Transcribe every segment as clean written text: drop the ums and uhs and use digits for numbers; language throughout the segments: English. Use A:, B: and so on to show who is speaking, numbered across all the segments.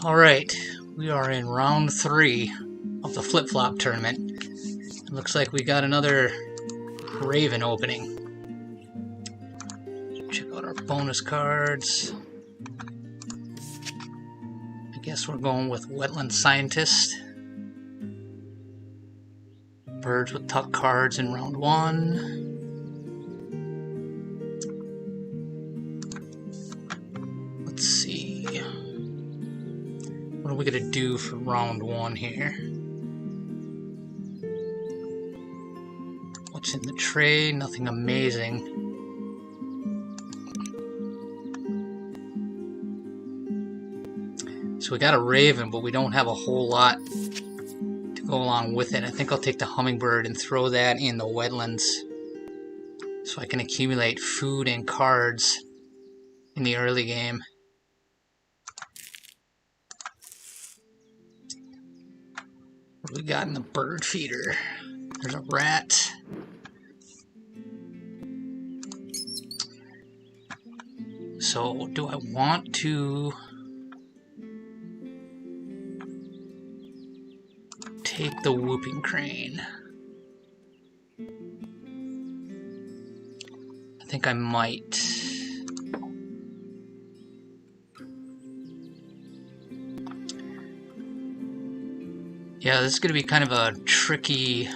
A: Alright, we are in round 3 of the flip-flop tournament. It looks like we got another Raven opening. Check out our bonus cards. I guess we're going with Wetland Scientist. Birds with Tuck cards in round 1. Let's see. What are we going to do for round 1 here? What's in the tray? Nothing amazing. So we got a Raven, but we don't have a whole lot to go along with it. I think I'll take the Hummingbird and throw that in the Wetlands so I can accumulate food and cards in the early game. What do we got in the bird feeder? There's a rat. So, do I want to take the whooping crane? I think I might. Yeah, this is going to be kind of a tricky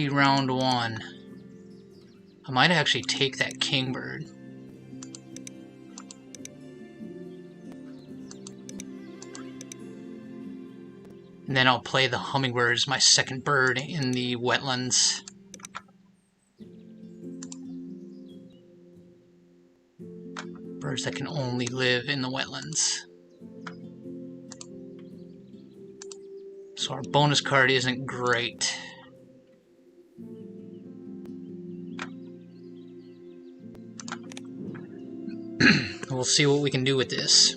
A: round 1. I might actually take that Kingbird. And then I'll play the Hummingbird as my second bird in the Wetlands. Birds that can only live in the Wetlands. So our bonus card isn't great. We'll see what we can do with this.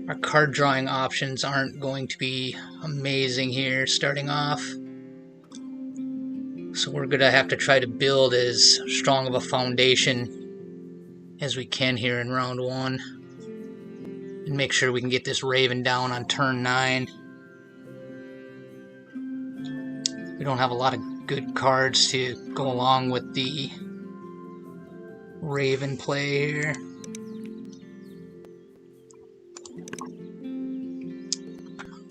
A: Our card drawing options aren't going to be amazing here starting off. So we're going to have to try to build as strong of a foundation as we can here in round 1. And make sure we can get this Raven down on turn 9. We don't have a lot of good cards to go along with the Raven play here.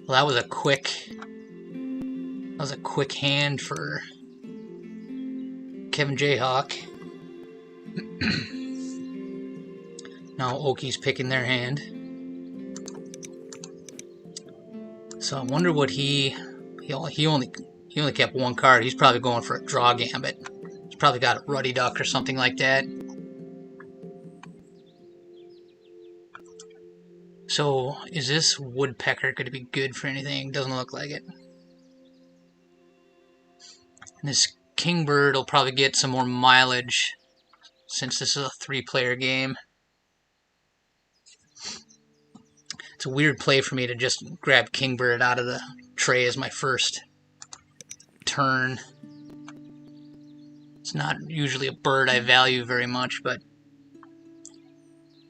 A: Well, that was a quick hand for KevinJayHawk. Now Oakie's picking their hand. So I wonder what he only kept one card. He's probably going for a draw gambit. He's probably got a Ruddy Duck or something like that. So is this Woodpecker going to be good for anything? Doesn't look like it. And this Kingbird will probably get some more mileage since this is a 3-player game. It's a weird play for me to just grab Kingbird out of the tray as my first turn. It's not usually a bird I value very much, but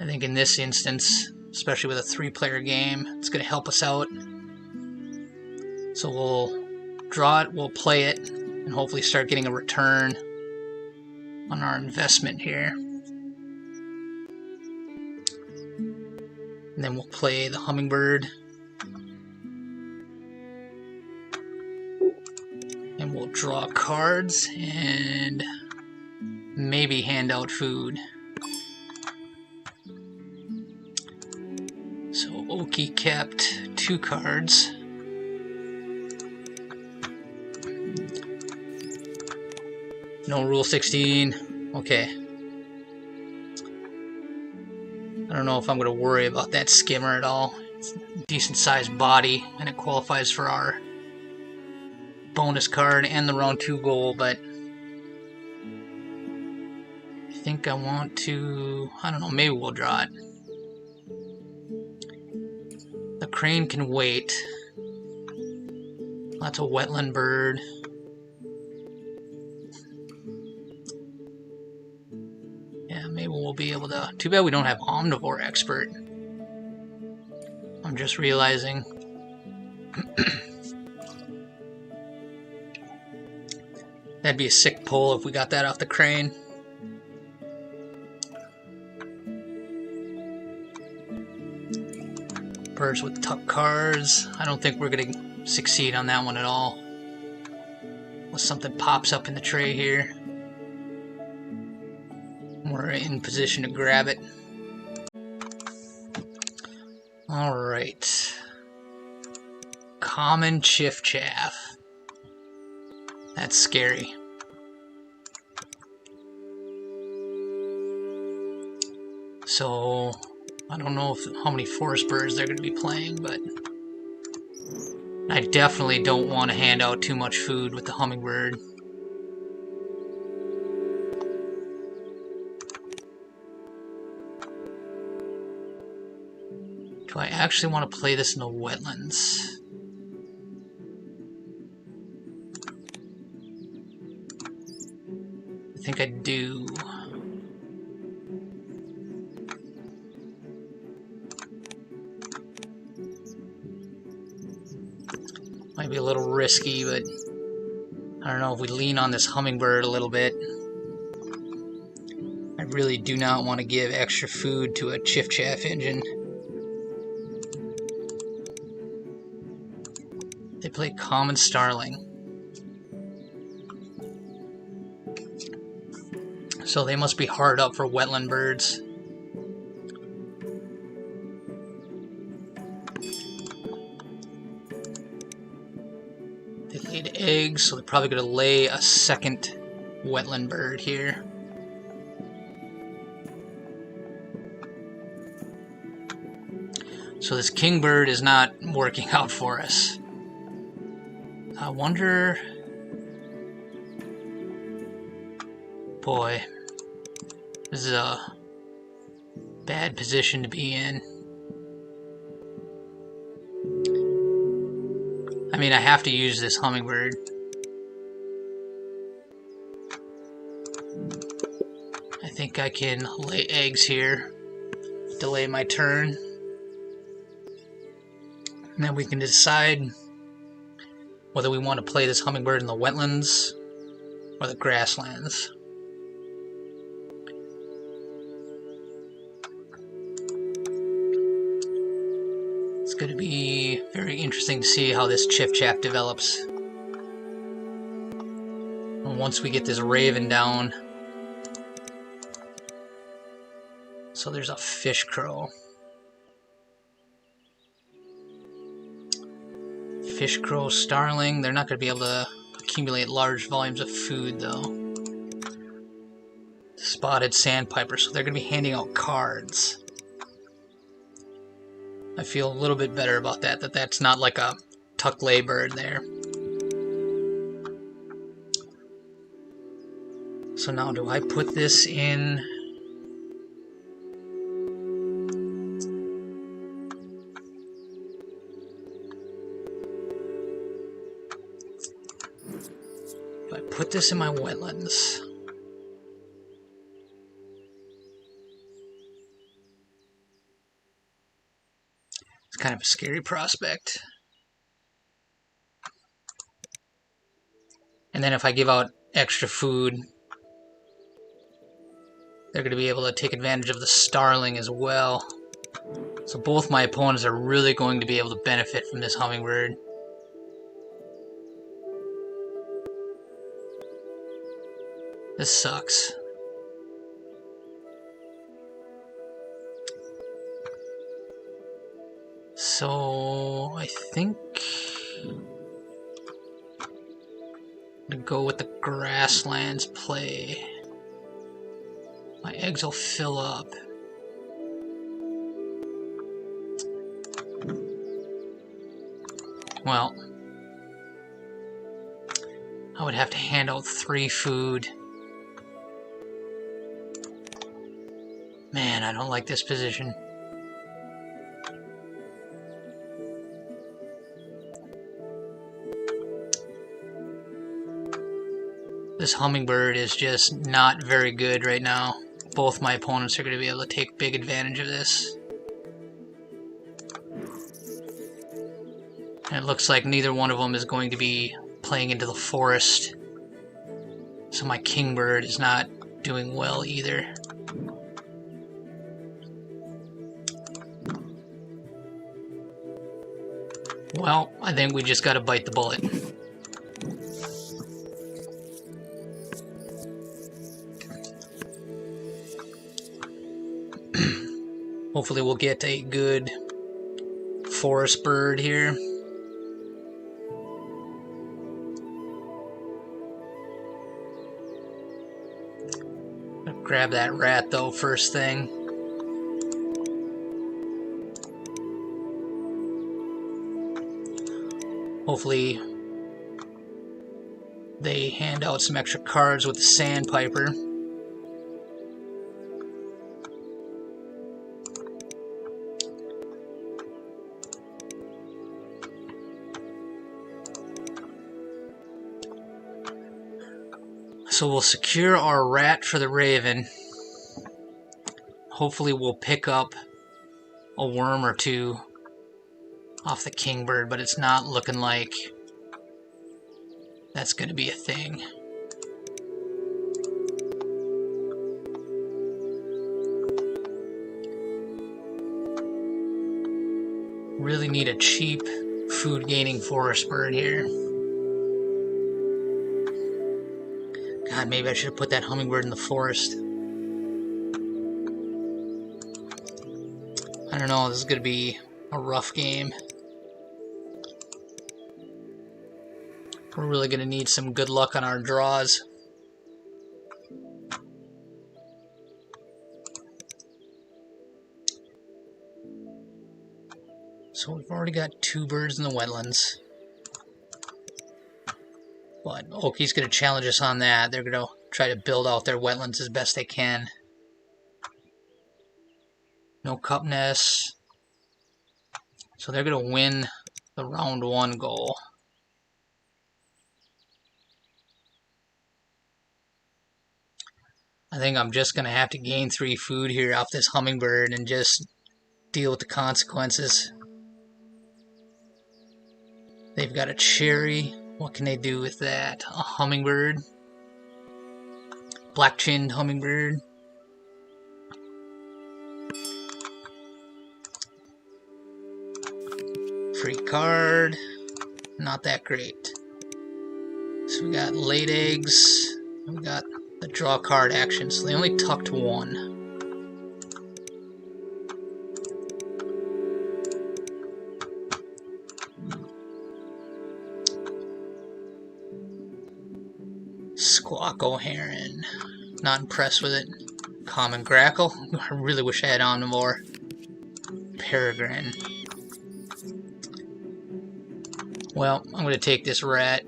A: I think in this instance, especially with a 3-player game, it's going to help us out. So we'll draw it, we'll play it, and hopefully start getting a return on our investment here. And then we'll play the Hummingbird. And we'll draw cards and maybe hand out food. So Oakie kept 2 cards. No Rule 16. Okay. I don't know if I'm going to worry about that skimmer at all. It's a decent sized body and it qualifies for our bonus card and the round 2 goal, but I think I want to, I don't know, maybe we'll draw it. The crane can wait. That's a wetland bird. Yeah, maybe we'll be able to... Too bad we don't have Omnivore Expert. I'm just realizing. That'd be a sick pull if we got that off the crane. Birds with tuck cards. I don't think we're going to succeed on that one at all. Unless something pops up in the tray here. We're in position to grab it. Alright. Common Chiffchaff. That's scary. So, I don't know how many forest birds they're going to be playing, but I definitely don't want to hand out too much food with the hummingbird. Do I actually want to play this in the wetlands? I think I do. Might be a little risky, but I don't know if we lean on this hummingbird a little bit. I really do not want to give extra food to a Chiffchaff engine. They play Common Starling. So they must be hard up for wetland birds. They laid eggs, so they're probably going to lay a second wetland bird here. So this kingbird is not working out for us. I wonder... Boy, this is a bad position to be in. I mean, I have to use this hummingbird. I think I can lay eggs here, delay my turn, and then we can decide whether we want to play this hummingbird in the wetlands or the grasslands. It's going to be very interesting to see how this Chiffchaff develops. And once we get this raven down. So there's a fish crow. Fish crow, starling, they're not going to be able to accumulate large volumes of food though. Spotted sandpiper, so they're going to be handing out cards. I feel a little bit better about that, that's not like a tuck lay bird there. So now do I put this in? Do I put this in my wetlands? It's kind of a scary prospect. And then if I give out extra food, they're going to be able to take advantage of the starling as well. So both my opponents are really going to be able to benefit from this hummingbird. This sucks. So I think I'm gonna go with the grasslands play. My eggs will fill up. Well, I would have to hand out 3 food. Man, I don't like this position. This hummingbird is just not very good right now. both my opponents are going to be able to take big advantage of this. And it looks like neither one of them is going to be playing into the forest. So my kingbird is not doing well either. Well, I think we just gotta bite the bullet. Hopefully we'll get a good forest bird here. I'll grab that rat though first thing. Hopefully they hand out some extra cards with the sandpiper. So we'll secure our rat for the raven. Hopefully we'll pick up a worm or two off the kingbird, but it's not looking like that's going to be a thing. Really need a cheap food gaining forest bird here. God, maybe I should have put that hummingbird in the forest. I don't know, this is going to be a rough game. We're really going to need some good luck on our draws. So we've already got 2 birds in the wetlands. But Oakie's going to challenge us on that. They're going to try to build out their wetlands as best they can. No cup nests. So they're going to win the round 1 goal. I think I'm just going to have to gain 3 food here off this hummingbird and just deal with the consequences. They've got a cherry. What can they do with that? A hummingbird. Black-chinned hummingbird. Free card. Not that great. So we got late eggs. We got the draw card action. So they only tucked 1. Squawko Heron. Not impressed with it. Common Grackle. I really wish I had Omnivore. Peregrine. Well, I'm going to take this rat.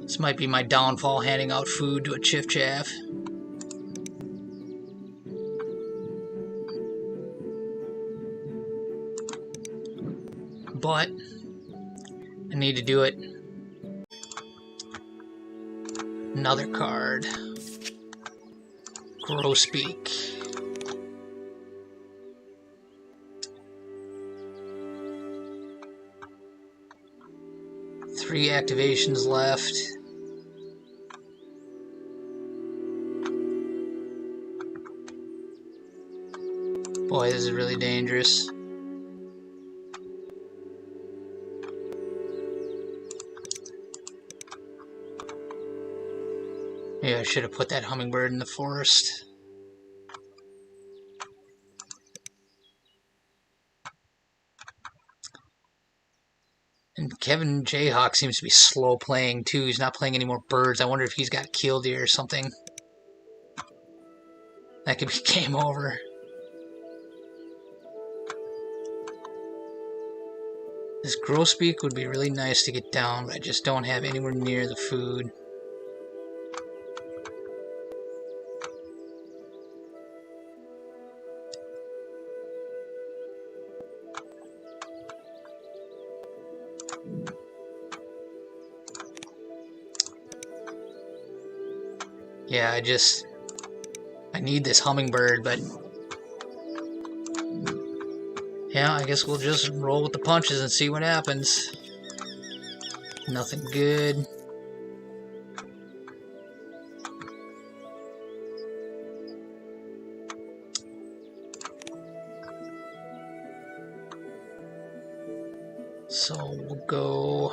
A: This might be my downfall, handing out food to a chiff-chaff. But I need to do it. Another card. Grosbeak. Three activations left. Boy, this is really dangerous. Yeah, I should have put that hummingbird in the forest. And KevinJayHawk seems to be slow playing too. He's not playing any more birds. I wonder if he's got killed here or something. That could be game over. This grosbeak would be really nice to get down, but I just don't have anywhere near the food. Yeah, I need this hummingbird, but yeah, I guess we'll just roll with the punches and see what happens. Nothing good. So we'll go...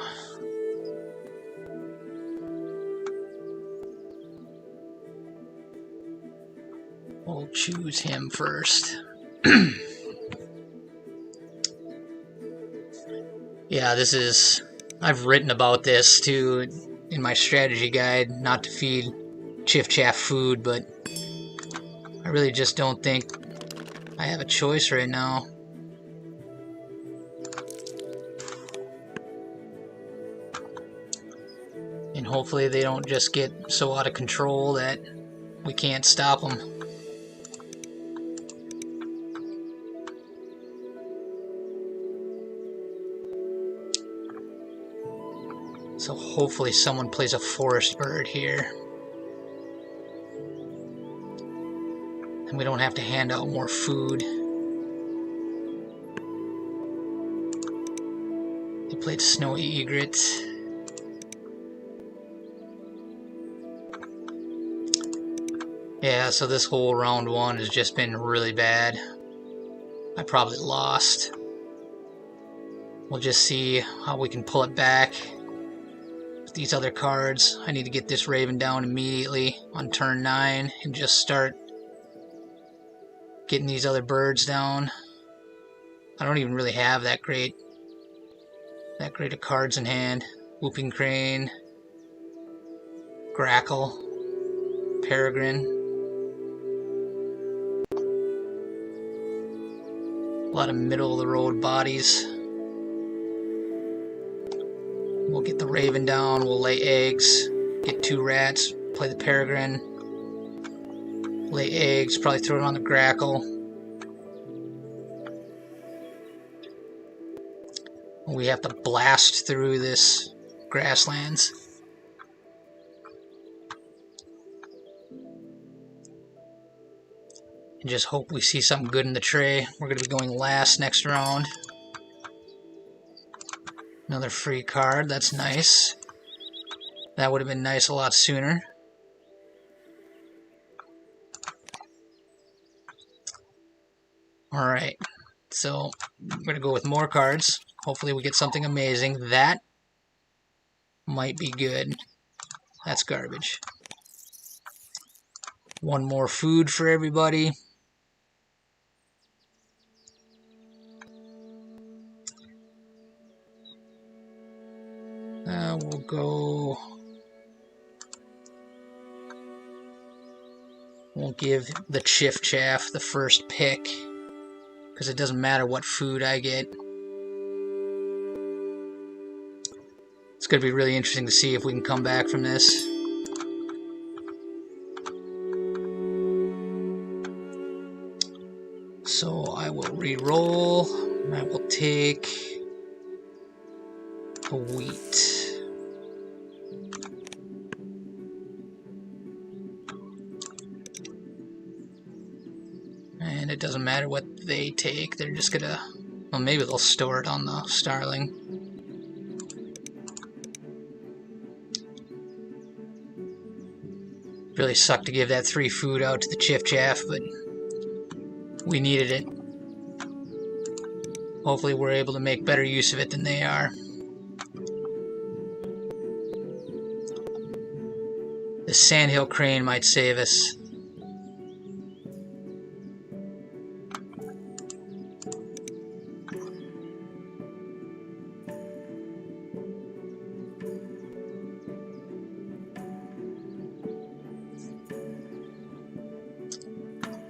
A: We'll choose him first. Yeah, this is... I've written about this too in my strategy guide, not to feed Chiff-Chaff food, but I really just don't think I have a choice right now. And hopefully they don't just get so out of control that we can't stop them. So hopefully someone plays a forest bird here. And we don't have to hand out more food. They played snowy egret. Yeah, so this whole round one has just been really bad. I probably lost. We'll just see how we can pull it back. With these other cards, I need to get this raven down immediately on turn 9 and just start getting these other birds down. I don't even really have that great of cards in hand. Whooping crane, grackle, peregrine. A lot of middle of the road bodies. We'll get the raven down, we'll lay eggs, get 2 rats, play the peregrine, lay eggs, probably throw it on the grackle. We have to blast through this grasslands. And just hope we see something good in the tray. We're going to be going last next round. Another free card, that's nice. That would have been nice a lot sooner. Alright, so we're going to go with more cards. Hopefully we get something amazing. That might be good. That's garbage. One more food for everybody. We'll go... We'll give the Chiff-Chaff the first pick, because it doesn't matter what food I get. It's going to be really interesting to see if we can come back from this. So I will re-roll, and I will take a wheat. And it doesn't matter what they take, they're just gonna... Well, maybe they'll store it on the starling. Really sucked to give that 3 food out to the Chiff-Chaff, but we needed it. Hopefully we're able to make better use of it than they are. The Sandhill Crane might save us.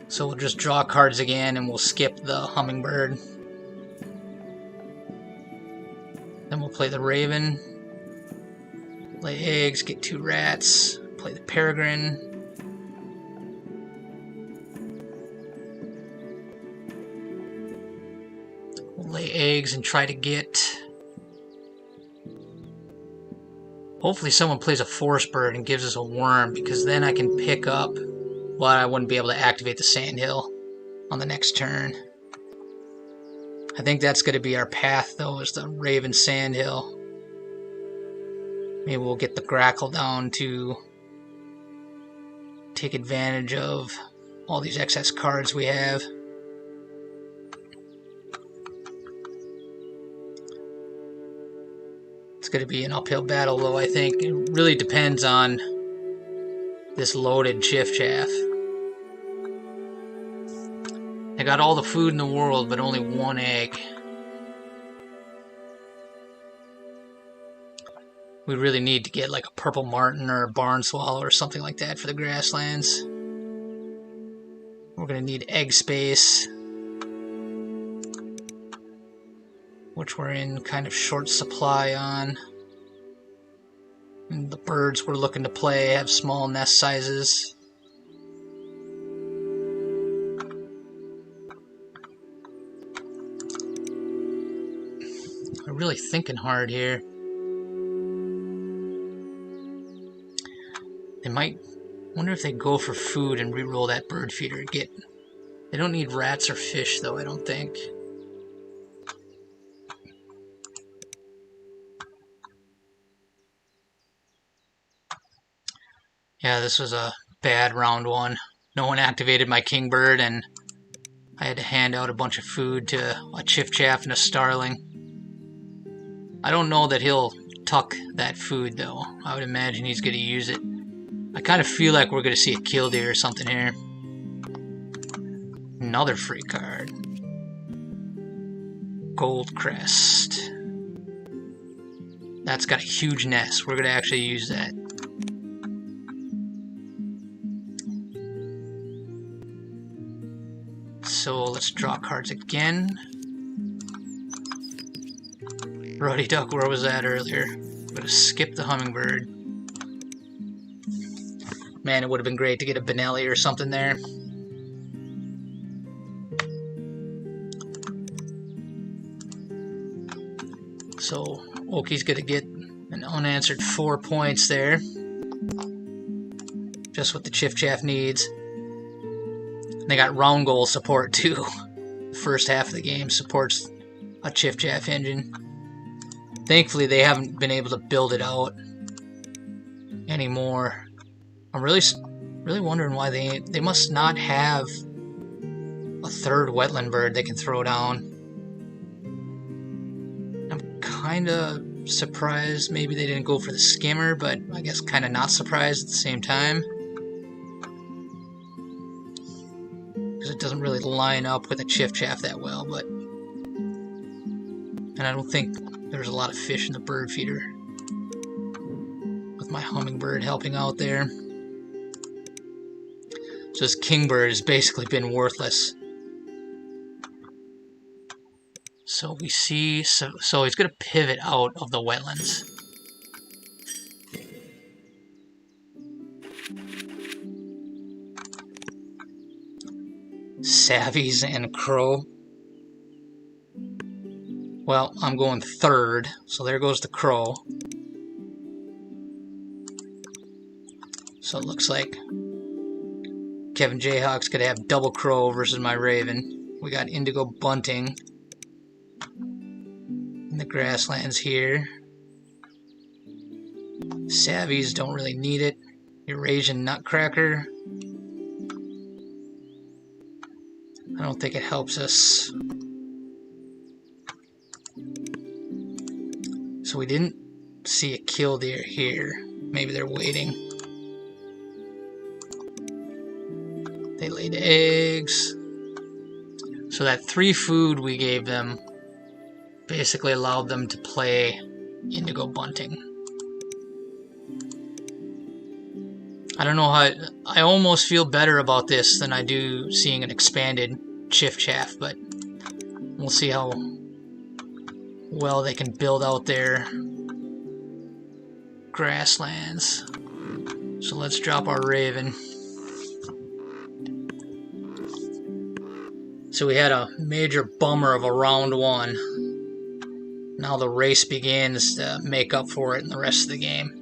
A: So we'll just draw cards again and we'll skip the hummingbird. Then we'll play the raven, lay eggs, get 2 rats, play the peregrine. We'll lay eggs and try to get Hopefully someone plays a forest bird and gives us a worm, because then I can pick up, well, I wouldn't be able to activate the sandhill on the next turn. I think that's going to be our path, though, is the Raven Sandhill. Maybe we'll get the Grackle down to take advantage of all these excess cards we have. It's going to be an uphill battle, though, I think. It really depends on this loaded Chiff-Chaff. I got all the food in the world, but only one egg. We really need to get like a purple martin or a barn swallow or something like that for the grasslands. We're going to need egg space, which we're in kind of short supply on. And the birds we're looking to play have small nest sizes. I'm really thinking hard here. They might wonder if they go for food and reroll that bird feeder. They don't need rats or fish, though, I don't think. Yeah, this was a bad round one. No one activated my kingbird, and I had to hand out a bunch of food to a Chiff-Chaff and a starling. I don't know that he'll tuck that food, though. I would imagine he's going to use it. I kind of feel like we're going to see a killdeer or something here. Another free card. Gold Crest. That's got a huge nest. We're going to actually use that. So let's draw cards again. Ruddy Duck, where was that earlier? I'm going to skip the Hummingbird. Man, it would have been great to get a Benelli or something there. So Oakie's going to get an unanswered 4 points there. Just what the Chiff-Chaff needs. They got round goal support too. The first half of the game supports a Chiff-Chaff engine. Thankfully, they haven't been able to build it out anymore. I'm really wondering why they must not have a third wetland bird they can throw down. I'm kind of surprised maybe they didn't go for the skimmer, but I guess kind of not surprised at the same time. Because it doesn't really line up with a Chiff-Chaff that well, but... And I don't think there's a lot of fish in the bird feeder. With my Hummingbird helping out there. So this Kingbird has basically been worthless. So we see, so he's going to pivot out of the wetlands. Savvies and Crow. Well, I'm going third, so there goes the Crow. So it looks like KevinJayHawk's going to have double Crow versus my Raven. We got Indigo Bunting in the grasslands here. Savvies don't really need it. Eurasian Nutcracker. I don't think it helps us. So we didn't see a killdeer here. Maybe they're waiting. They laid eggs. So that 3 food we gave them basically allowed them to play Indigo Bunting. I don't know how... I almost feel better about this than I do seeing an expanded Chiff-Chaff, but we'll see how well they can build out their grasslands. So let's drop our Raven. So we had a major bummer of a round 1. Now the race begins to make up for it in the rest of the game.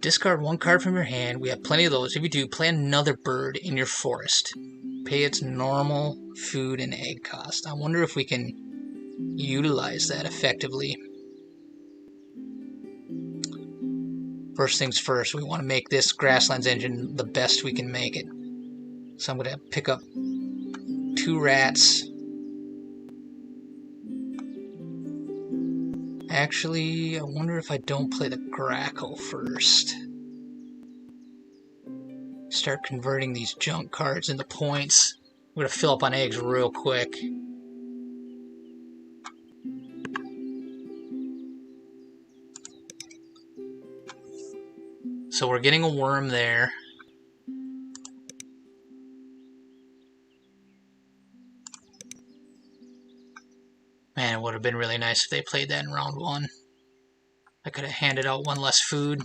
A: Discard one card from your hand. We have plenty of those. If you do, play another bird in your forest. Pay its normal food and egg cost. I wonder if we can utilize that effectively. First things first, we want to make this Grasslands engine the best we can make it. So I'm going to pick up 2 rats. Actually, I wonder if I don't play the Grackle first. Start converting these junk cards into points. We're going to fill up on eggs real quick. So we're getting a worm there. Man, it would have been really nice if they played that in round 1. I could have handed out 1 less food.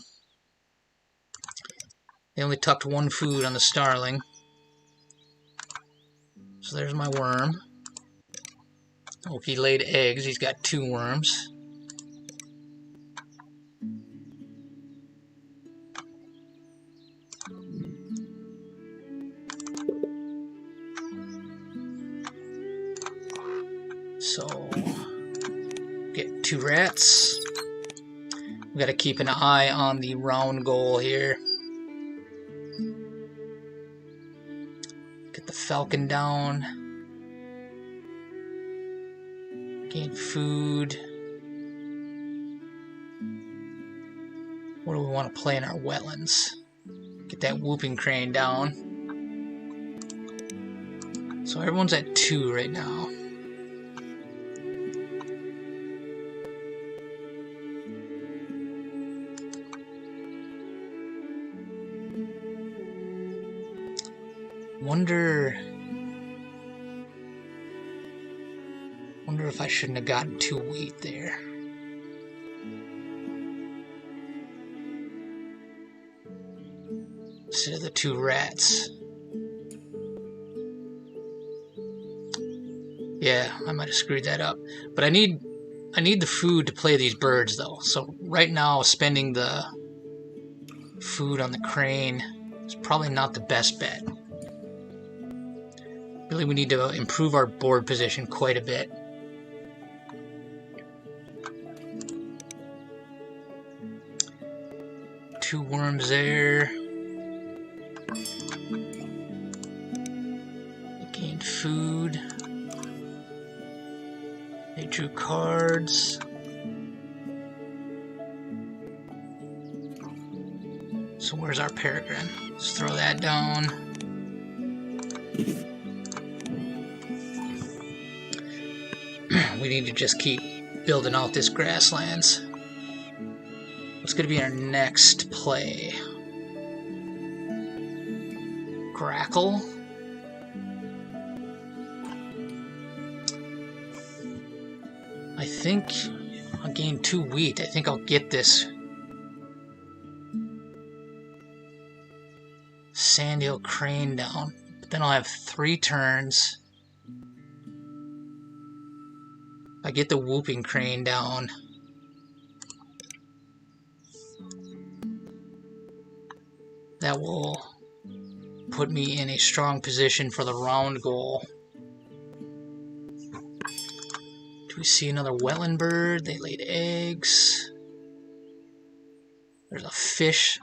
A: They only tucked 1 food on the starling. So there's my worm. Oakie laid eggs. He's got 2 worms. So, get 2 rats. We gotta keep an eye on the round goal here. Get the falcon down. Gain food. What do we want to play in our wetlands? Get that whooping crane down. So everyone's at 2 right now. Wonder if I shouldn't have gotten 2 wheat there. Instead of the 2 rats. Yeah, I might have screwed that up. But I need the food to play these birds though. So right now spending the food on the crane is probably not the best bet. Really, we need to improve our board position quite a bit. Two worms there. They gained food. They drew cards. So where's our peregrine? Let's throw that down. We need to just keep building out this grasslands. What's going to be our next play? Grackle? I think I'll gain 2 wheat. I think I'll get this Sandhill crane down. But then I'll have 3 turns. I get the whooping crane down. That will put me in a strong position for the round goal. Do we see another wetland bird? They laid eggs. There's a fish.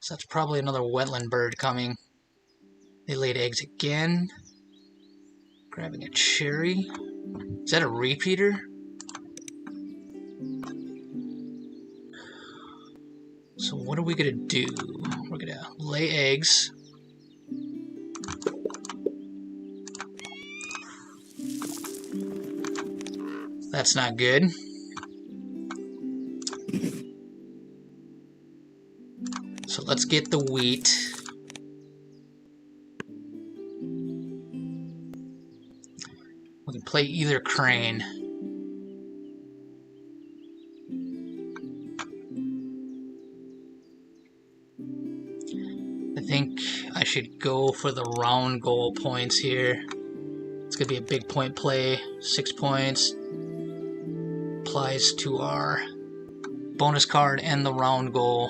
A: So that's probably another wetland bird coming. They laid eggs again. Grabbing a cherry. Is that a repeater? So what are we going to do? We're going to lay eggs. That's not good. So let's get the wheat. We can play either crane. I think I should go for the round goal points here. It's going to be a big point play. 6 points. Applies to our bonus card and the round goal.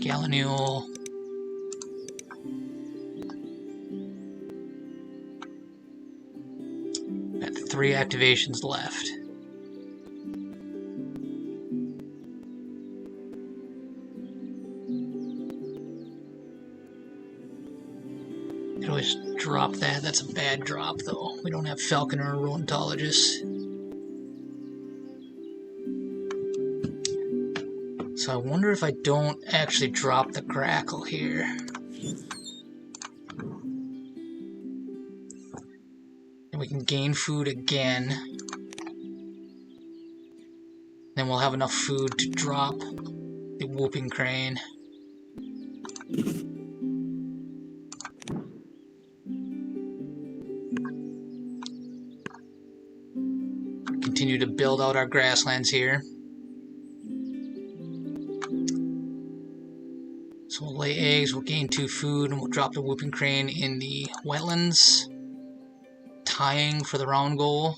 A: Gallinule. Got 3 activations left. Could always drop that. That's a bad drop, though. We don't have Falconer or Rodentologist. So I wonder if I don't actually drop the Grackle here. And we can gain food again. Then we'll have enough food to drop the Whooping Crane. Continue to build out our grasslands here. So we'll lay eggs, we'll gain 2 food, and we'll drop the Whooping Crane in the wetlands, tying for the round goal,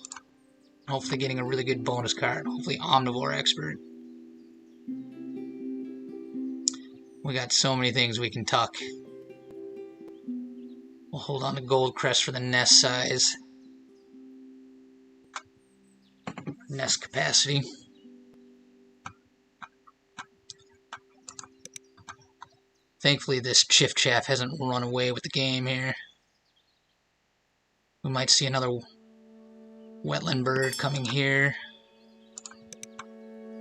A: and hopefully getting a really good bonus card, hopefully Omnivore Expert. We got so many things we can tuck. We'll hold on to Gold Crest for the nest size, nest capacity. Thankfully, this Chiff-Chaff hasn't run away with the game here. We might see another wetland bird coming here.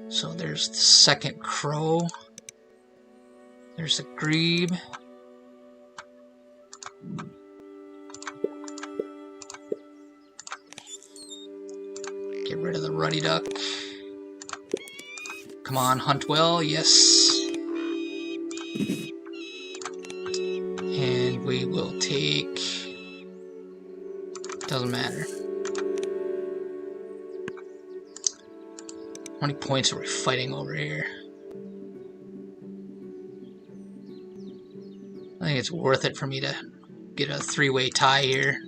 A: So there's the second crow. There's the grebe. Get rid of the ruddy duck. Come on, hunt well, yes. And we will take... doesn't matter. How many points are we fighting over here? I think it's worth it for me to get a 3-way tie here.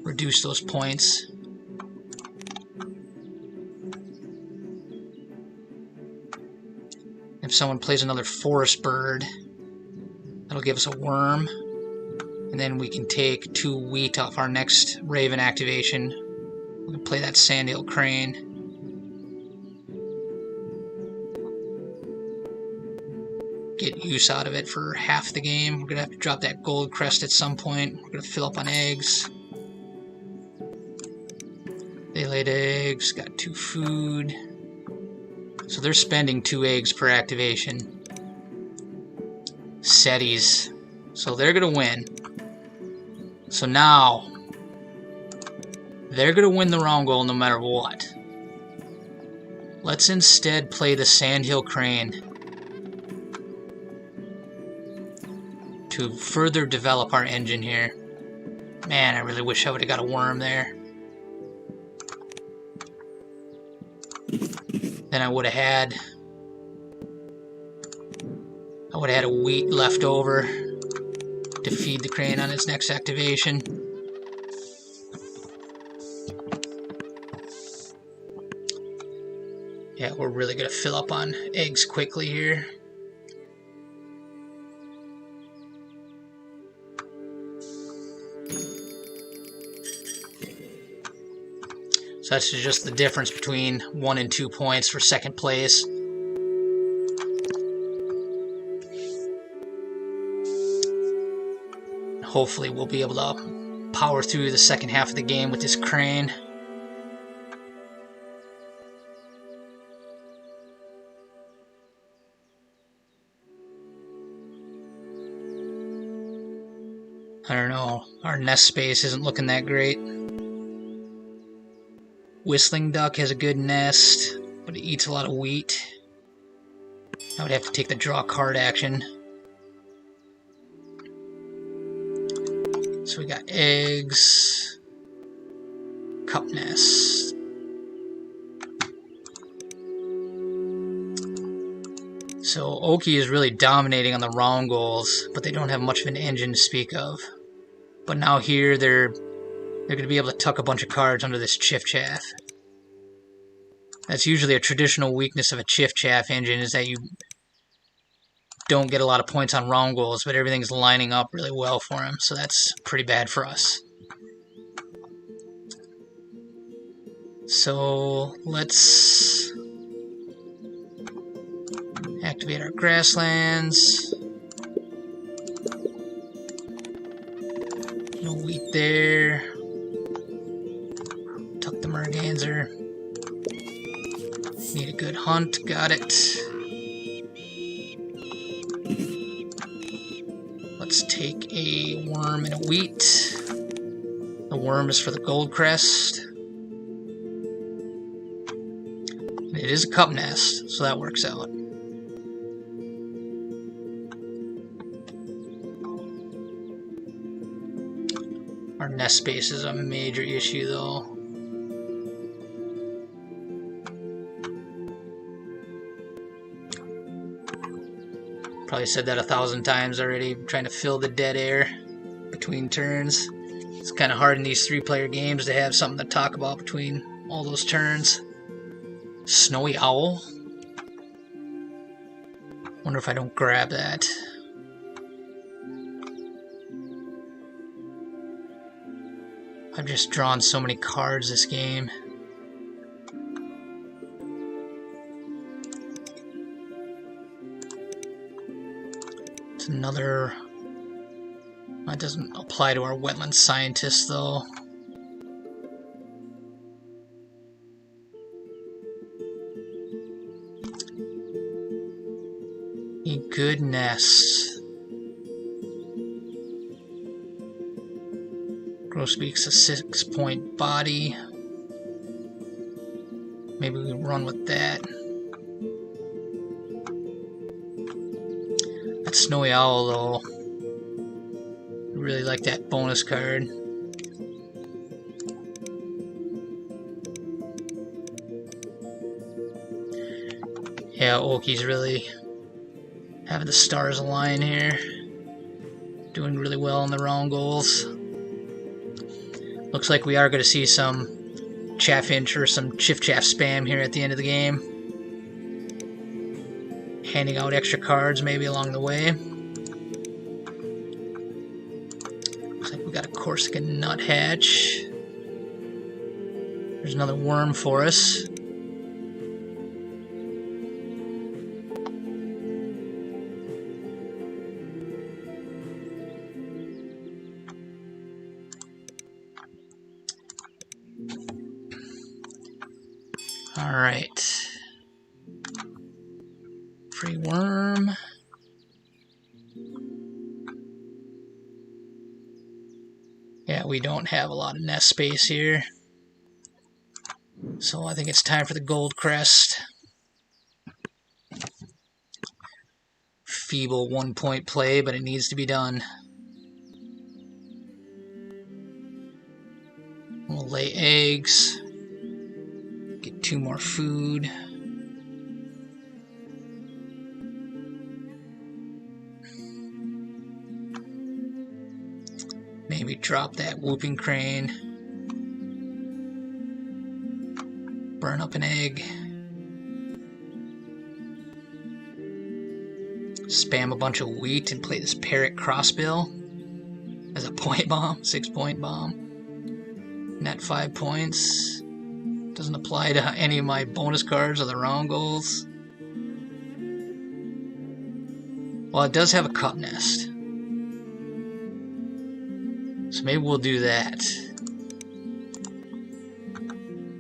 A: Reduce those points. If someone plays another forest bird, that'll give us a worm. And then we can take 2 wheat off our next raven activation. We can play that Sandhill Crane. Get use out of it for half the game. We're going to have to drop that Gold Crest at some point. We're going to fill up on eggs. They laid eggs, got 2 food. So they're spending 2 eggs per activation. Setties. So they're going to win. So now, they're going to win the round goal no matter what. Let's instead play the Sandhill Crane to further develop our engine here. Man, I really wish I would have got a worm there. Then I would have had a wheat left over to feed the crane on its next activation. Yeah, we're really going to fill up on eggs quickly here. So that's just the difference between 1 and 2 points for second place. Hopefully we'll be able to power through the second half of the game with this crane. I don't know, our nest space isn't looking that great. Whistling Duck has a good nest, but it eats a lot of wheat. I would have to take the draw card action. So we got eggs, cup nest. So Oakie is really dominating on the round goals, but they don't have much of an engine to speak of. But now here they're going to be able to tuck a bunch of cards under this Chiff-Chaff. That's usually a traditional weakness of a Chiff-Chaff engine, is that don't get a lot of points on round goals, but everything's lining up really well for him, so that's pretty bad for us. So let's activate our grasslands. No wheat there. Tuck the merganser. Need a good hunt. Got it. Let's take a worm and a wheat. The worm is for the gold crest. It is a cup nest, so that works out. Our nest space is a major issue, though. Probably said that 1,000 times already, trying to fill the dead air between turns. It's kind of hard in these 3-player games to have something to talk about between all those turns. Snowy owl? Wonder if I don't grab that. I've just drawn so many cards this game. It's another... That doesn't apply to our wetland scientist, though. A good nest. Grosbeak's a 6-point body. Maybe we run with that. That snowy owl, though. I really like that bonus card. Yeah, Oakie's really having the stars align here. Doing really well on the round goals. Looks like we are going to see some Chaffinch or some Chiff-Chaff spam here at the end of the game. Handing out extra cards maybe along the way. Looks like we got a Corsican Nuthatch. There's another worm for us. Alright. Free worm. Yeah, we don't have a lot of nest space here. So I think it's time for the gold crest. Feeble 1-point play, but it needs to be done. We'll lay eggs. Get 2 more food. Maybe drop that whooping crane. Burn up an egg. Spam a bunch of wheat and play this parrot crossbill as a point bomb, 6-point bomb. Net 5 points. Doesn't apply to any of my bonus cards or the round goals. Well, it does have a cup nest. So maybe we'll do that.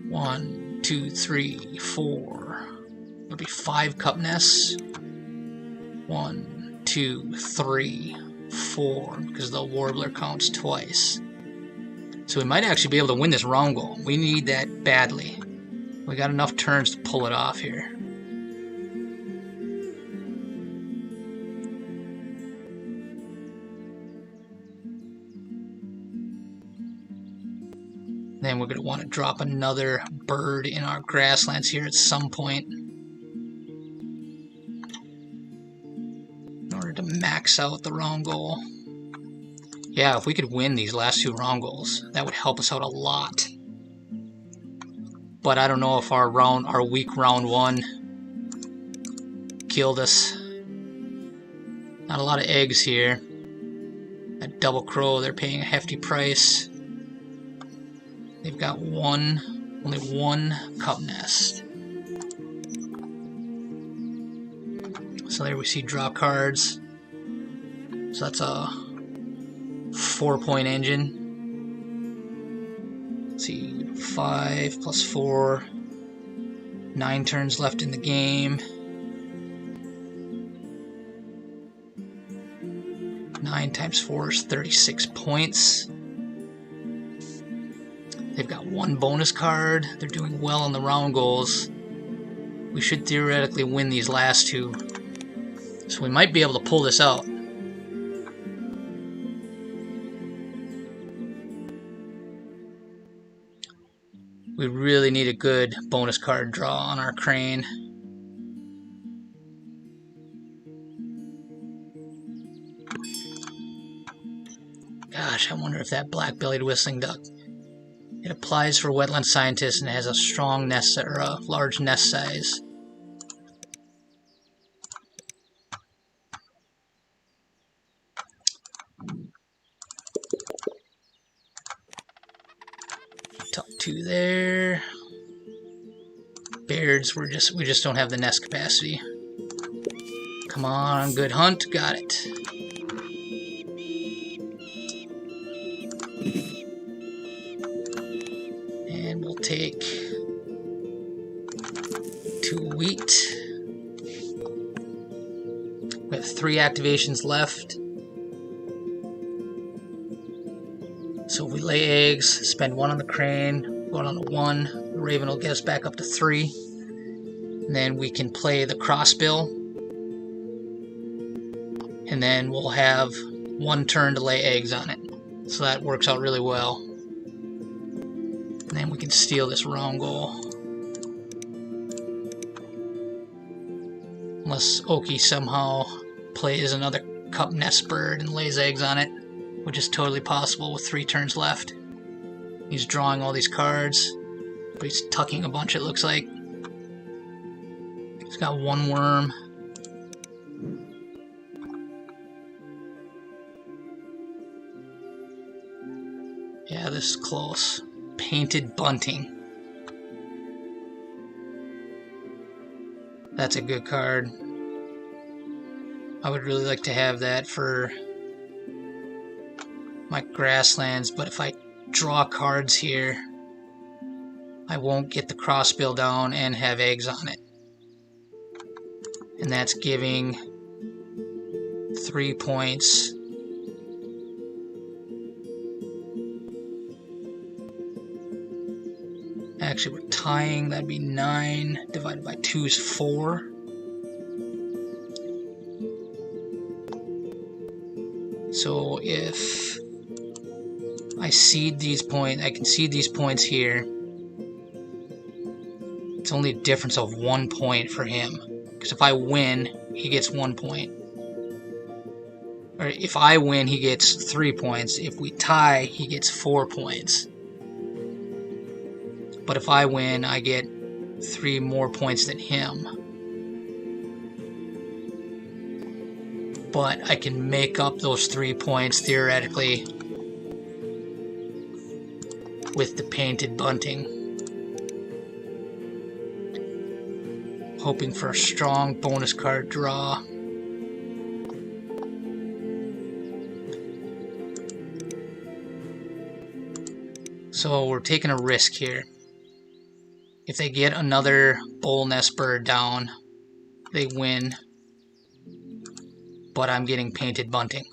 A: 1, 2, 3, 4. It'll be 5 cup nests. 1, 2, 3, 4, because the warbler counts twice. So we might actually be able to win this round goal. We need that badly. We got enough turns to pull it off here. Then we're going to want to drop another bird in our grasslands here at some point in order to max out the round goal. Yeah, if we could win these last 2 round goals, that would help us out a lot. But I don't know if our weak round 1 killed us. Not a lot of eggs here. At Double Crow, they're paying a hefty price. They've got only one cup nest. So there we see draw cards. So that's a 4-point engine. Let's see, 5 plus 4, 9 turns left in the game. 9 times 4 is 36 points. They've got 1 bonus card. They're doing well on the round goals. We should theoretically win these last 2. So we might be able to pull this out. We really need a good bonus card draw on our crane. Gosh, I wonder if that black-bellied whistling duck. It applies for wetland scientists and it has a strong nest or a large nest size. Top 2 there. Beards, we just don't have the nest capacity. Come on, good hunt, got it. And we'll take 2 wheat. We have 3 activations left. So if we lay eggs, spend 1 on the crane, go down to 1, the raven will get us back up to 3. And then we can play the crossbill. And then we'll have 1 turn to lay eggs on it. So that works out really well. And then we can steal this round goal. Unless Oakie somehow plays another cup nest bird and lays eggs on it, which is totally possible with 3 turns left. He's drawing all these cards, but he's tucking a bunch, it looks like. He's got 1 worm. Yeah, this is close. Painted bunting. That's a good card. I would really like to have that for my grasslands, but if I draw cards here, I won't get the crossbill down and have eggs on it. And that's giving 3 points. Actually, we're tying. That'd be 9 divided by 2 is 4. So if I seed these points, I can seed these points here. It's only a difference of 1 point for him. Because if I win, he gets 1 point. Or if I win, he gets 3 points. If we tie, he gets 4 points. But if I win, I get 3 more points than him. But I can make up those 3 points theoretically with the painted bunting. Hoping for a strong bonus card draw. So we're taking a risk here. If they get another bowl nest bird down, they win. But I'm getting painted bunting.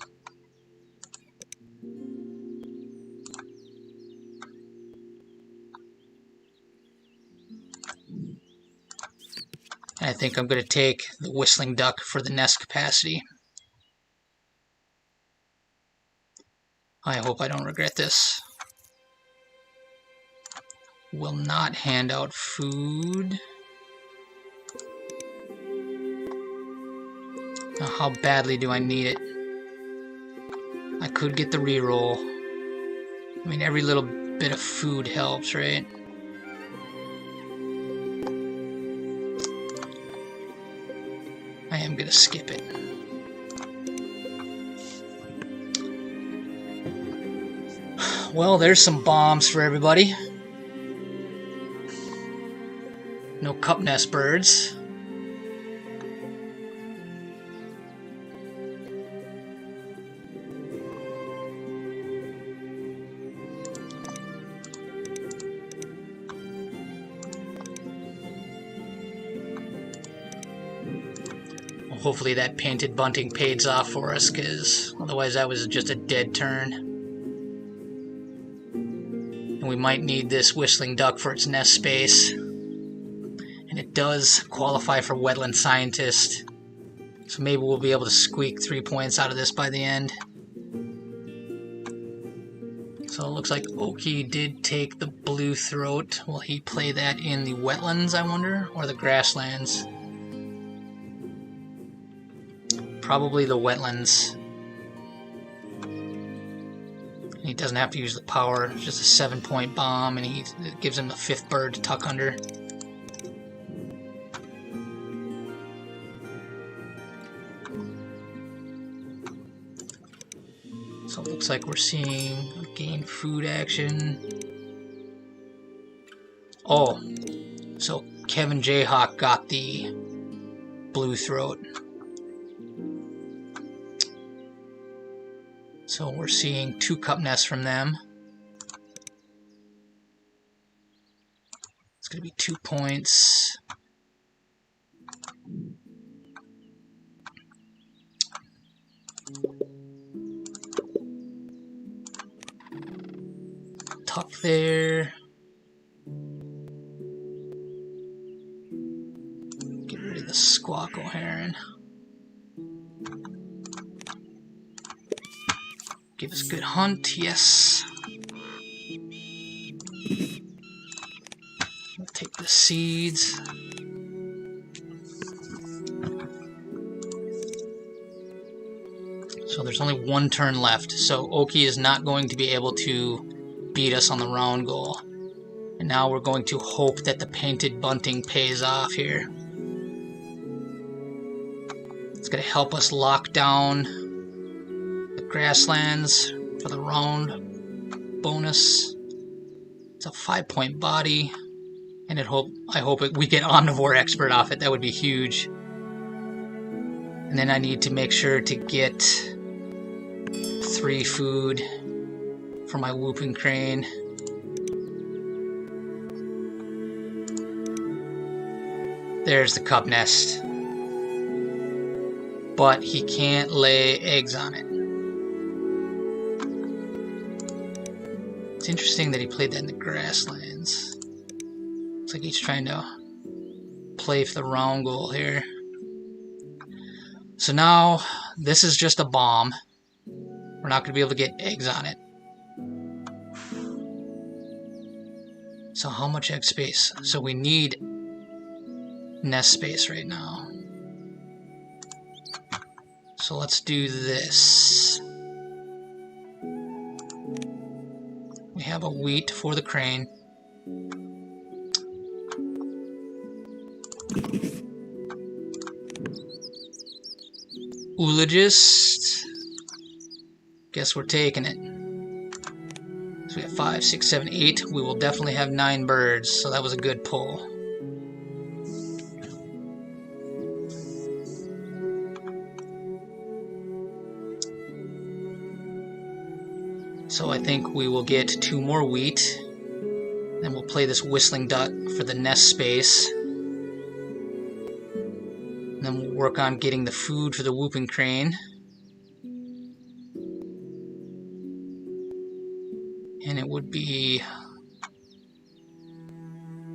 A: And I think I'm going to take the whistling duck for the nest capacity. I hope I don't regret this. Will not hand out food. Now, how badly do I need it? I could get the reroll. I mean, every little bit of food helps, right? I am gonna skip it. Well, there's some bombs for everybody. No cup nest birds. Hopefully that painted bunting pays off for us, because otherwise that was just a dead turn. And we might need this whistling duck for its nest space. And it does qualify for wetland scientist. So maybe we'll be able to squeak 3 points out of this by the end. So it looks like Oakie did take the blue throat. Will he play that in the wetlands, I wonder? Or the grasslands? Probably the wetlands. He doesn't have to use the power, it's just a 7-point bomb, and it gives him the 5th bird to tuck under. So it looks like we're seeing gain food action. Oh, so KevinJayHawk got the blue throat. So we're seeing 2 cup nests from them. It's going to be 2 points. Tuck there. Get rid of the squawk O'Haron. Give us good hunt, yes. We'll take the seeds. So there's only 1 turn left, so Oakie is not going to be able to beat us on the round goal. And now we're going to hope that the painted bunting pays off here. It's going to help us lock down grasslands for the round bonus. It's a 5-point body, and I hope we get omnivore expert off it. That would be huge. And then I need to make sure to get 3 food for my whooping crane. There's the cup nest, but he can't lay eggs on it. It's interesting that he played that in the grasslands. Looks like he's trying to play for the round goal here. So now, this is just a bomb. We're not going to be able to get eggs on it. So how much egg space? So we need nest space right now. So let's do this. We have a wheat for the crane. Oologist. Guess we're taking it. So we have 5, 6, 7, 8. We will definitely have 9 birds, so that was a good pull. So I think we will get 2 more wheat. Then we'll play this whistling duck for the nest space. And then we'll work on getting the food for the whooping crane. And it would be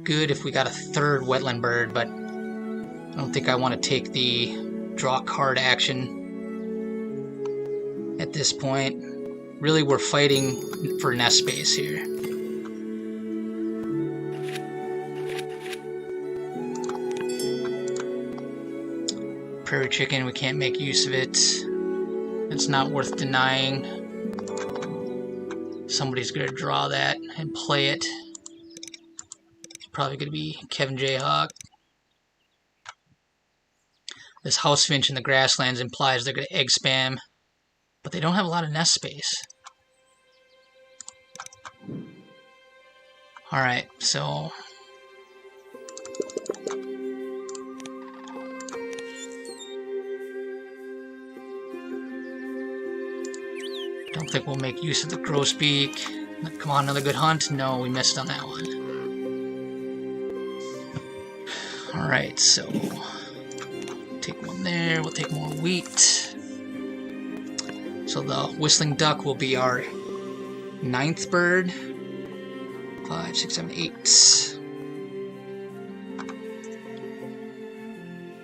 A: good if we got a 3rd wetland bird, but I don't think I want to take the draw card action at this point. Really, we're fighting for nest space here. Prairie chicken, we can't make use of it. It's not worth denying. Somebody's going to draw that and play it. It's probably going to be KevinJayHawk. This house finch in the grasslands implies they're going to egg spam, but they don't have a lot of nest space. Alright, so don't think we'll make use of the grosbeak. Come on, another good hunt. No, we missed on that one. Alright, so take one there, we'll take more wheat. So the whistling duck will be our 9th bird. 5, 6, 7, 8.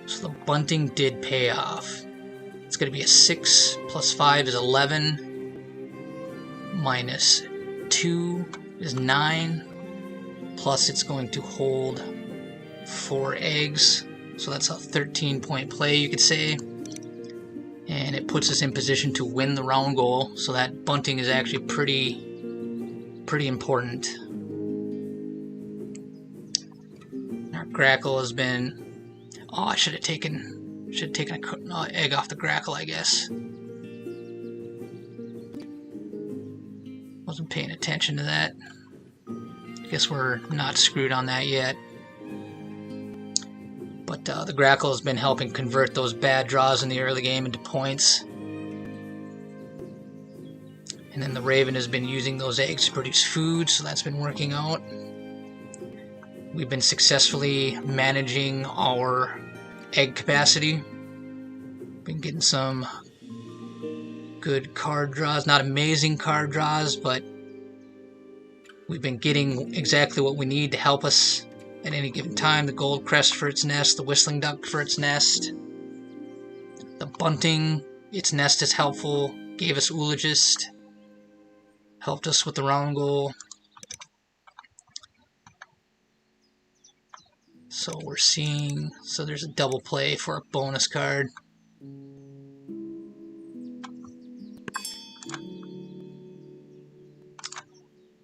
A: So the bunting did pay off. It's going to be a 6 plus 5 is 11. Minus 2 is 9. Plus it's going to hold 4 eggs. So that's a 13-point play, you could say. And it puts us in position to win the round goal. So that bunting is actually pretty important. Our grackle has been... Oh, I should have taken an egg off the grackle, I guess. Wasn't paying attention to that. I guess we're not screwed on that yet. But the grackle has been helping convert those bad draws in the early game into points. And then the raven has been using those eggs to produce food, so that's been working out. We've been successfully managing our egg capacity. Been getting some good card draws, not amazing card draws, but we've been getting exactly what we need to help us at any given time. The gold crest for its nest, the whistling duck for its nest, the bunting, its nest is helpful, gave us oologist, helped us with the round goal. So we're seeing, so there's a double play for a bonus card.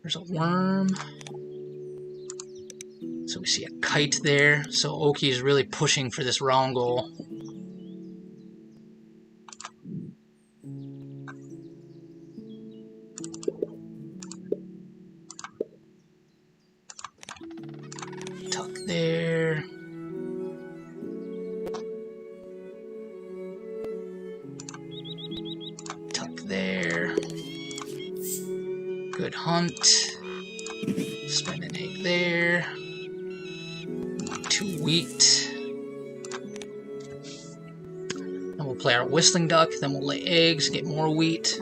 A: There's a worm. So we see a kite there. So Oakie is really pushing for this round goal. Tuck there. Tuck there. Good hunt. Spend an egg there. 2 wheat. Then we'll play our whistling duck. Then we'll lay eggs, get more wheat.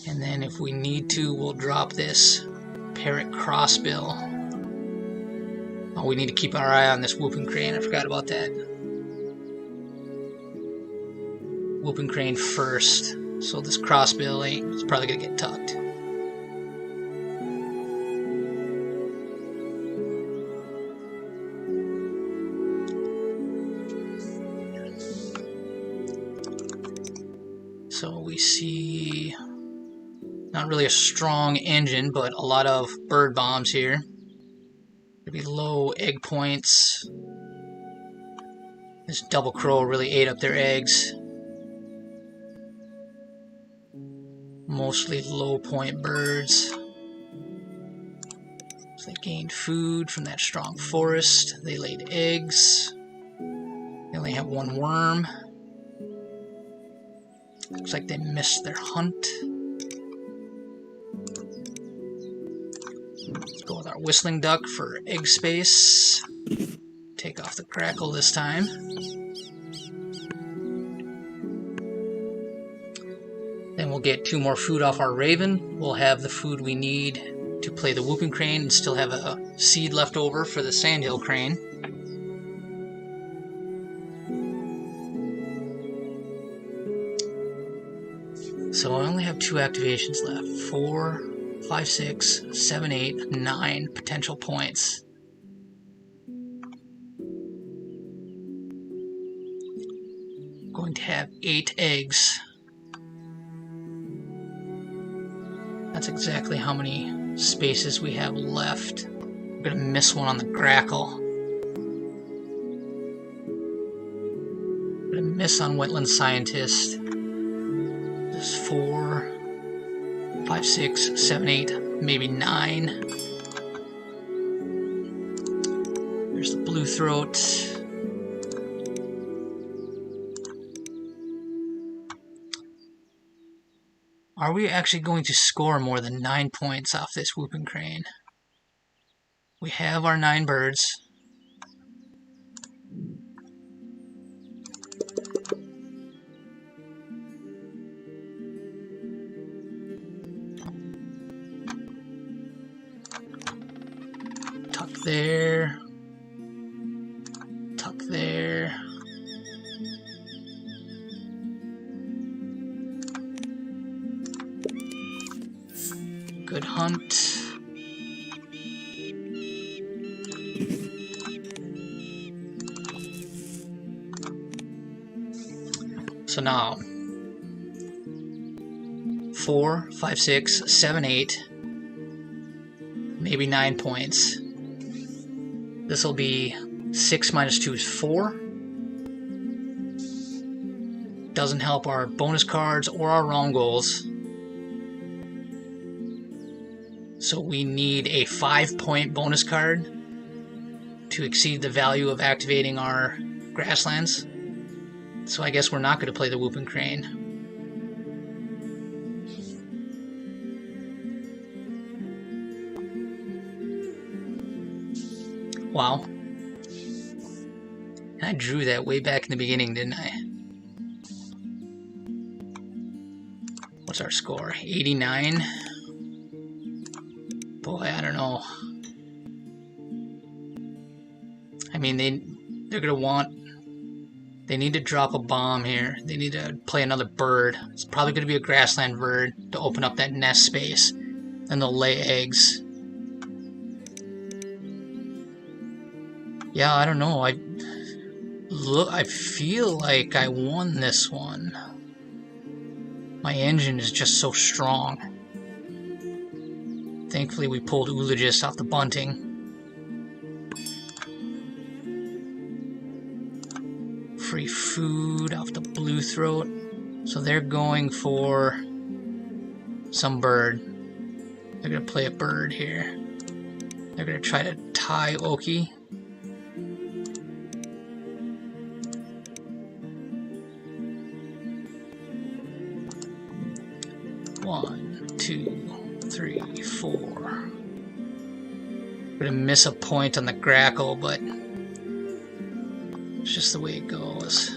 A: And then if we need to, we'll drop this parrot crossbill. Oh, we need to keep our eye on this whooping crane. I forgot about that. Whooping crane first. So this crossbill it's probably going to get tucked. So we see not really a strong engine, but a lot of bird bombs here. Maybe low egg points. This double crow really ate up their eggs. Mostly low point birds. So they gained food from that strong forest. They laid eggs. They only have 1 worm. Looks like they missed their hunt. Let's go with our whistling duck for egg space. Take off the grackle this time. Then we'll get 2 more food off our raven. We'll have the food we need to play the whooping crane and still have a seed left over for the sandhill crane. So I only have 2 activations left. 4, 5, 6, 7, 8, 9 potential points. I'm going to have 8 eggs. That's exactly how many spaces we have left. I'm going to miss one on the grackle. I'm going to miss on wetland scientist. There's 4. 5, 6, 7, 8, maybe 9. There's the blue throat. Are we actually going to score more than 9 points off this whooping crane? We have our 9 birds. Tuck there. Tuck there. Good hunt. So now 4, 5, 6, 7, 8, maybe 9 points. This will be 6 minus 2 is 4. Doesn't help our bonus cards or our round goals. So we need a 5-point bonus card to exceed the value of activating our grasslands. So I guess we're not going to play the Whooping Crane. Wow. And I drew that way back in the beginning, didn't I? What's our score? 89? Boy, I don't know. I mean, they're going to want... They need to drop a bomb here. They need to play another bird. It's probably going to be a grassland bird to open up that nest space. Then they'll lay eggs. Yeah, I don't know. I feel like I won this one. My engine is just so strong. Thankfully, we pulled Oologist off the bunting. Free food off the blue throat. So they're going for some bird. They're going to play a bird here. They're going to try to tie Oakie. One, two, 3, 4. We're gonna miss a point on the grackle, but it's just the way it goes.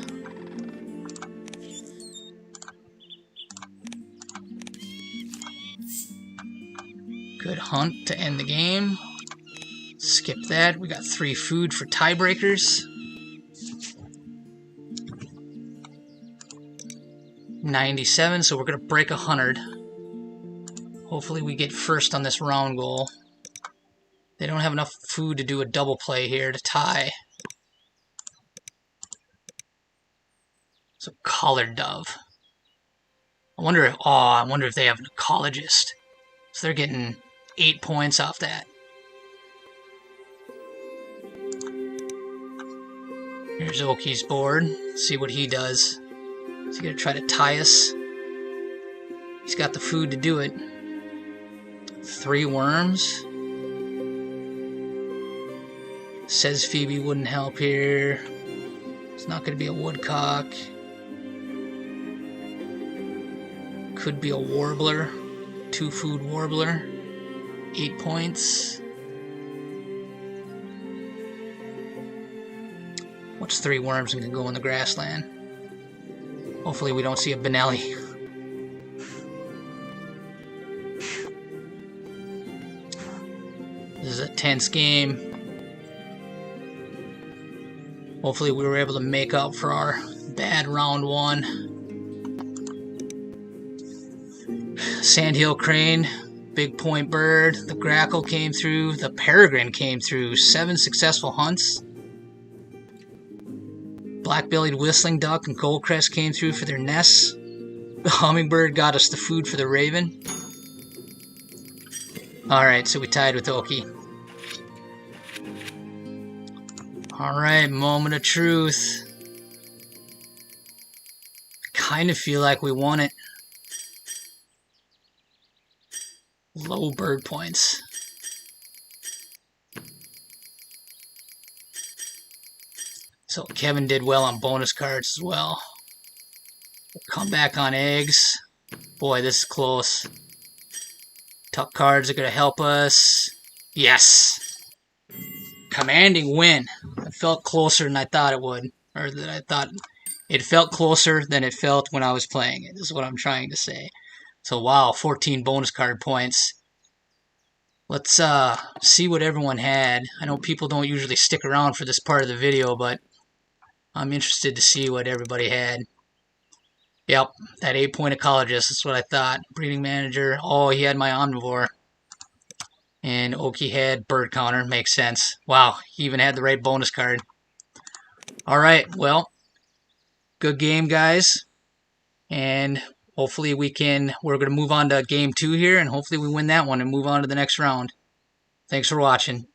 A: Good hunt to end the game. Skip that. We got 3 food for tiebreakers. 97, so we're gonna break 100. Hopefully we get first on this round goal. They don't have enough food to do a double play here to tie. So collared dove. I wonder if they have an ecologist. So they're getting 8 points off that. Here's Oakie's board. See what he does. Is he gonna try to tie us? He's got the food to do it. 3 worms. Says Phoebe wouldn't help here. It's not going to be a woodcock. Could be a warbler. 2 food warbler. 8 points. What's 3 worms and can go in the grassland? Hopefully we don't see a Benelli. This is a tense game. Hopefully we were able to make up for our bad round 1. Sandhill crane, big point bird, the grackle came through, the peregrine came through, 7 successful hunts. Black-bellied whistling duck and goldcrest came through for their nests. The hummingbird got us the food for the raven. Alright, so we tied with Oakie. Alright, moment of truth. I kind of feel like we won it. Low bird points. So Kevin did well on bonus cards as well. Come back on eggs. Boy, this is close. Tuck cards are going to help us. Yes! Commanding win. It felt closer than I thought it would. Or that I thought it felt closer than it felt when I was playing it, is what I'm trying to say. So wow, 14 bonus card points. Let's see what everyone had. I know people don't usually stick around for this part of the video, but I'm interested to see what everybody had. Yep, that 8-point ecologist, that's what I thought. Breeding manager, oh, he had my omnivore. And Oakie had bird counter, makes sense. Wow, he even had the right bonus card. Alright, well, good game, guys. And hopefully we're going to move on to game 2 here, and hopefully we win that one and move on to the next round. Thanks for watching.